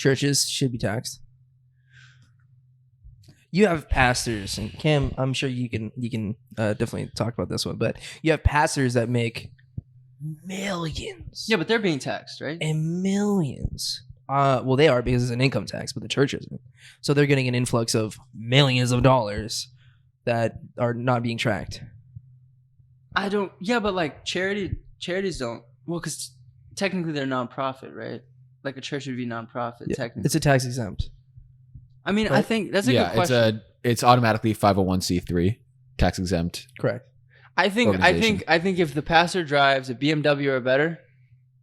churches should be taxed. You have pastors, and Cam, I'm sure you can definitely talk about this one, but you have pastors that make millions. Yeah, but they're being taxed, right? And millions. Well, they are because it's an income tax, but the church isn't. So they're getting an influx of millions of dollars that are not being tracked. I don't. Yeah, but like charities don't. Well, because technically they're nonprofit, right? Like a church would be nonprofit. Yeah, technically, it's a tax exempt. I mean, right? I think that's a good question. It's automatically 501c3, tax exempt. Correct. I think if the pastor drives a BMW or better,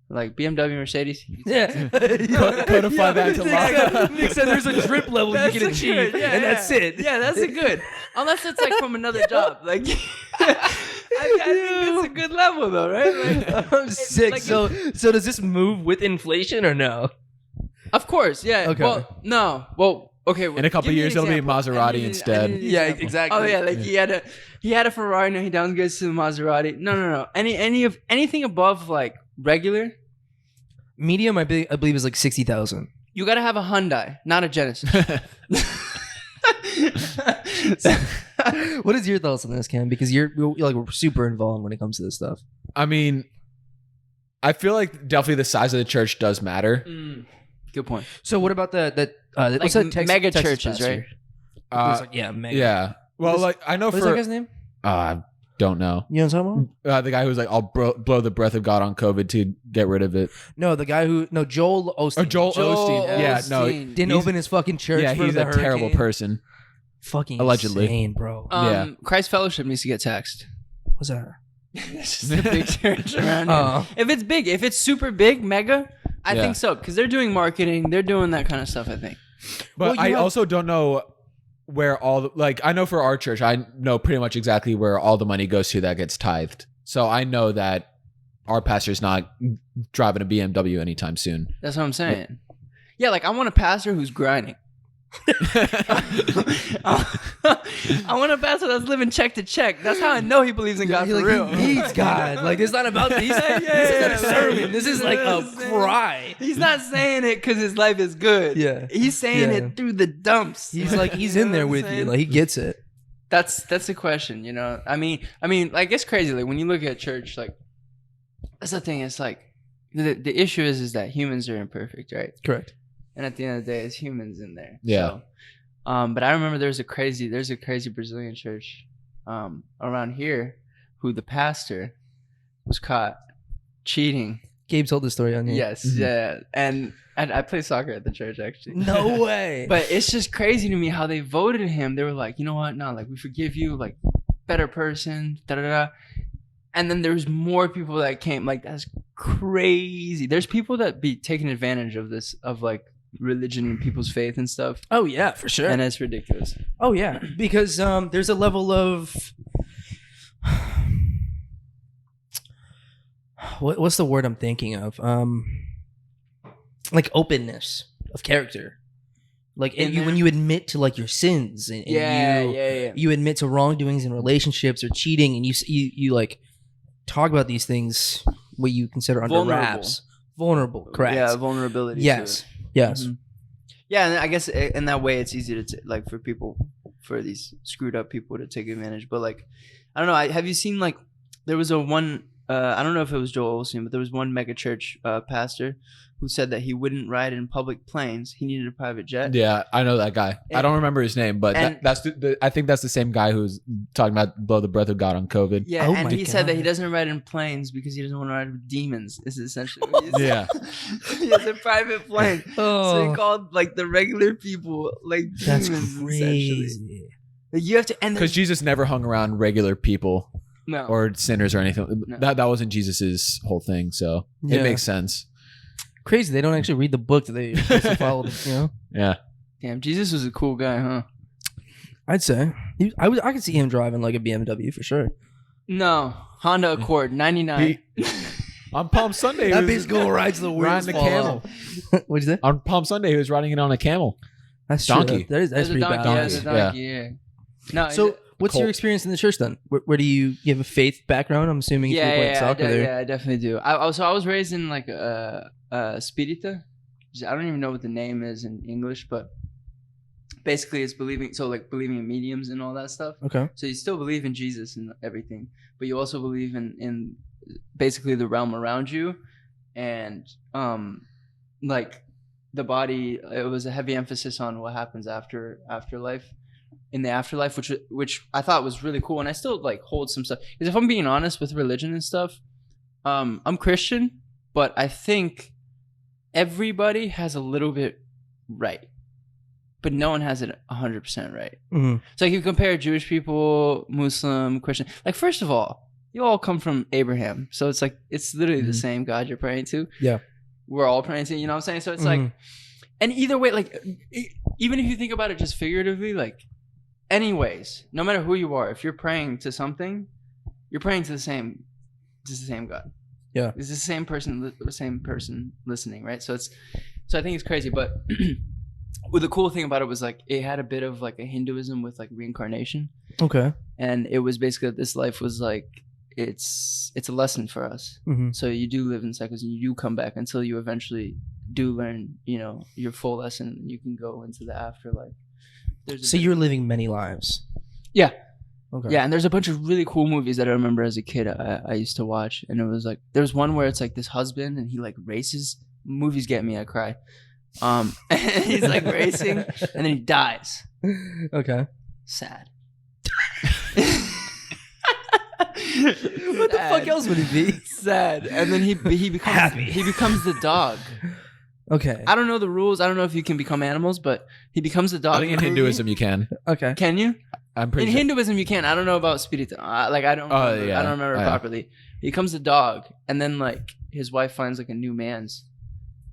like BMW, Mercedes, Yeah. Codify that to law. Nick said there's a drip level you can achieve, and that's it. Yeah, that's a good. Unless it's like from another job, like. I think that's a good level, though, right? Like, I'm sick. like so does this move with inflation or no? Of course, yeah. Okay. Well, no. Well, okay. In a couple of years, it'll be a Maserati instead. Yeah, exactly. Oh yeah, like he had a Ferrari, now he downgrades to the Maserati. No. Anything above like regular. Medium, I believe, is like 60,000. You gotta have a Hyundai, not a Genesis. What is your thoughts on this, Cam? Because you're like super involved when it comes to this stuff. I mean, I feel like definitely the size of the church does matter. Good point. So what about what's Like that mega Texas churches, pastor? right? Yeah, mega. Yeah. Well, like I know What is that guy's name? I don't know. You know what I'm talking about? The guy who's like, I'll blow the breath of God on COVID to get rid of it. No, the guy Joel Osteen. Or Joel Osteen. Yeah, no. Didn't open his fucking church. Yeah, for he's the a hurricane. terrible person. Fucking Allegedly. insane, bro. Yeah. Christ Fellowship needs to get taxed. What's that? It's just a big church around Oh. here. If it's big, if it's super big, mega, I Yeah. think so. Because they're doing marketing, they're doing that kind of stuff, I think. But Well, I you have- also don't know where all the, like, I know for our church, I know pretty much exactly where all the money goes to that gets tithed. So I know that our pastor's not driving a BMW anytime soon. That's what I'm saying. Yeah, like I want a pastor who's grinding. I want a pastor that's living check to check. That's how I know he believes in God for real. He needs God. Like, it's not about these. This isn't a sermon. This is like a cry. He's not saying it because his life is good. Yeah. He's saying it through the dumps. He's like, he's in there with you. Like, he gets it. That's the question, you know. I mean, like it's crazy. Like when you look at church, like that's the thing. It's like the issue is that humans are imperfect, right? Correct. And at the end of the day, it's humans in there. Yeah. So, but I remember there's a crazy Brazilian church around here who the pastor was caught cheating. Gabe told the story on here. Yes, yeah. And I play soccer at the church actually. No way. But it's just crazy to me how they voted him. They were like, you know what? No, like we forgive you, like better person, da da da. And then there's more people that came. Like that's crazy. There's people that be taking advantage of this, of like religion and people's faith and stuff. Oh yeah, for sure. And it's ridiculous. Oh yeah, because there's a level of what's the word I'm thinking of? Like openness of character. Like when you admit to like your sins and you admit to wrongdoings in relationships or cheating, and you like talk about these things what you consider under wraps. Vulnerable, correct? Yeah, vulnerability. Yes. Yes. Mm-hmm. Yeah, and I guess in that way it's easy to like for these screwed up people to take advantage. But like, I don't know. Have you seen like there was a one? I don't know if it was Joel Osteen, but there was one mega church pastor who said that he wouldn't ride in public planes. He needed a private jet. Yeah, I know that guy. I don't remember his name, but that's I think that's the same guy who's talking about blow the breath of God on COVID. Yeah, oh and he God. said that he doesn't ride in planes because he doesn't want to ride with demons. Is essentially what he said. Yeah. He has a private plane. So he called like the regular people like That's demons. crazy. Essentially. Like, you have to, and Because Jesus never hung around regular people no. or sinners or anything. No. That wasn't Jesus's whole thing, so it makes sense. Crazy. They don't actually read the book that they supposed to follow. You know. Yeah. Damn, Jesus was a cool guy, huh? I'd say I could see him driving like a BMW for sure. No, Honda Accord, 99. On Palm Sunday, That he was bitch go rides the wheels riding a fall camel. off. What'd you say? On Palm Sunday, he was riding it on a camel. That's Donkey. True. That's There's a pretty donkey. bad. Yeah, there's a donkey. Yeah. No. So, what's your Colt. experience in the church then? Where do you have a faith background? I'm assuming you played soccer there. I definitely do. I was raised in like Spirita, I don't even know what the name is in English, but basically it's believing in mediums and all that stuff. Okay. So you still believe in Jesus and everything, but you also believe in basically the realm around you, and like the body. It was a heavy emphasis on what happens afterlife. In the afterlife, which I thought was really cool, and I still like hold some stuff. Because if I'm being honest with religion and stuff, I'm Christian, but I think everybody has a little bit right, but no one has it 100% right. Mm-hmm. So like you compare Jewish people, Muslim, Christian. Like first of all, you all come from Abraham, so it's like it's literally the same God you're praying to. Yeah, we're all praying to. You know what I'm saying? So it's like, and either way, like even if you think about it just figuratively, like. Anyways, no matter who you are, if you're praying to something, you're praying to the same God. Yeah, it's the same person listening, right? So I think it's crazy. But well, the cool thing about it was like it had a bit of like a Hinduism with like reincarnation. Okay, and it was basically that this life was like it's a lesson for us. Mm-hmm. So you do live in cycles, and you do come back until you eventually do learn, your full lesson, and you can go into the afterlife. So you're living many lives. Yeah. Okay. Yeah, and there's a bunch of really cool movies that I remember as a kid I used to watch, and it was like there's one where it's like this husband and he like races. Movies get me, I cry. And he's like racing and then he dies. Okay. Sad. What the fuck else would he be? Sad. And then he becomes happy. He becomes the dog. Okay. I don't know the rules. I don't know if you can become animals, but he becomes the dog. I think in Hinduism you can. Okay. Can you? I'm pretty in sure. Hinduism you can. I don't know about spirit. I don't remember properly. He becomes a dog, and then like his wife finds like a new man's,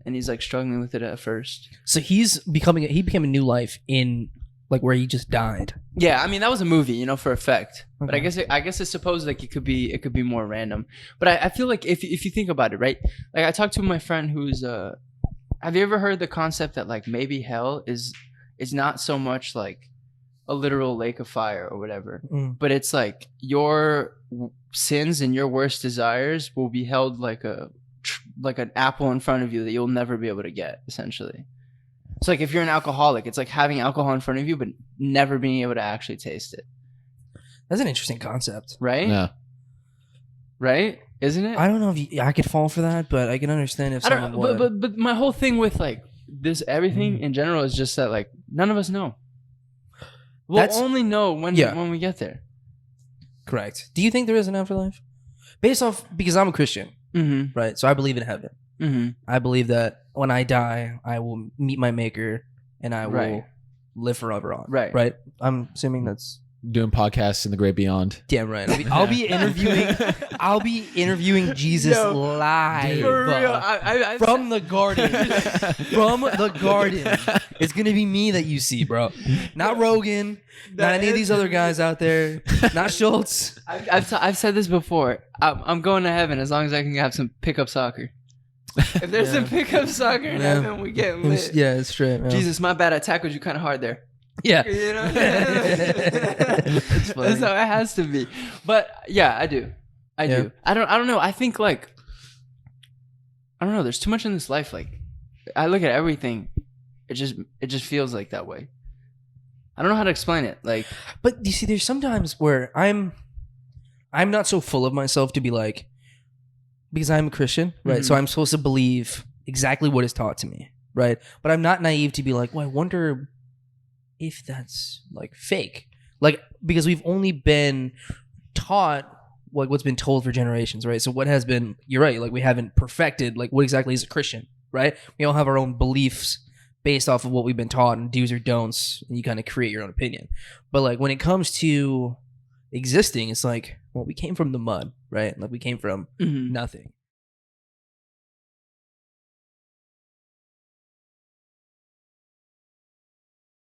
and he's like struggling with it at first. So he became a new life in like where he just died. Yeah, I mean that was a movie, for effect. Okay. But I guess it's supposed like it could be more random. But I feel like if you think about it, right? Like I talked to my friend who's have you ever heard the concept that like maybe hell is not so much like a literal lake of fire or whatever, but it's like your sins and your worst desires will be held like an apple in front of you that you'll never be able to get, essentially. So like if you're an alcoholic, it's like having alcohol in front of you but never being able to actually taste it. That's an interesting concept, right? Yeah. Right? Isn't it? I don't know if I could fall for that, but I can understand if someone would. But my whole thing with like this everything in general is just that like none of us know. We'll only know when we get there. Correct. Do you think there is an afterlife? Because I'm a Christian, right? So I believe in heaven. Mm-hmm. I believe that when I die, I will meet my maker and I will live forever on. Right. I'm assuming that's doing podcasts in the great beyond. Damn right. I'll be interviewing Jesus live. For real. From the garden. From the garden. It's gonna be me that you see, bro. Not Rogan. Not any of these other guys out there. Not Schultz. I've said this before. I'm going to heaven as long as I can have some pickup soccer. If there's some pickup soccer in heaven, we get lit. Yeah, it's straight. Man. Jesus, my bad. I tackled you kind of hard there. Yeah. That's how it has to be. But yeah, I do. I do. I don't know. I think like I don't know, there's too much in this life. Like I look at everything, it just feels like that way. I don't know how to explain it. Like but you see, there's sometimes where I'm not so full of myself to be like, because I'm a Christian, right? So I'm supposed to believe exactly what is taught to me, right? But I'm not naive to be like, well, I wonder if that's like fake, like because we've only been taught what's been told for generations, right? So what has been, you're right, like we haven't perfected like what exactly is a Christian, right? We all have our own beliefs based off of what we've been taught and do's or don'ts, and you kind of create your own opinion. But like when it comes to existing, it's like, well, we came from the mud, right? Like we came from nothing.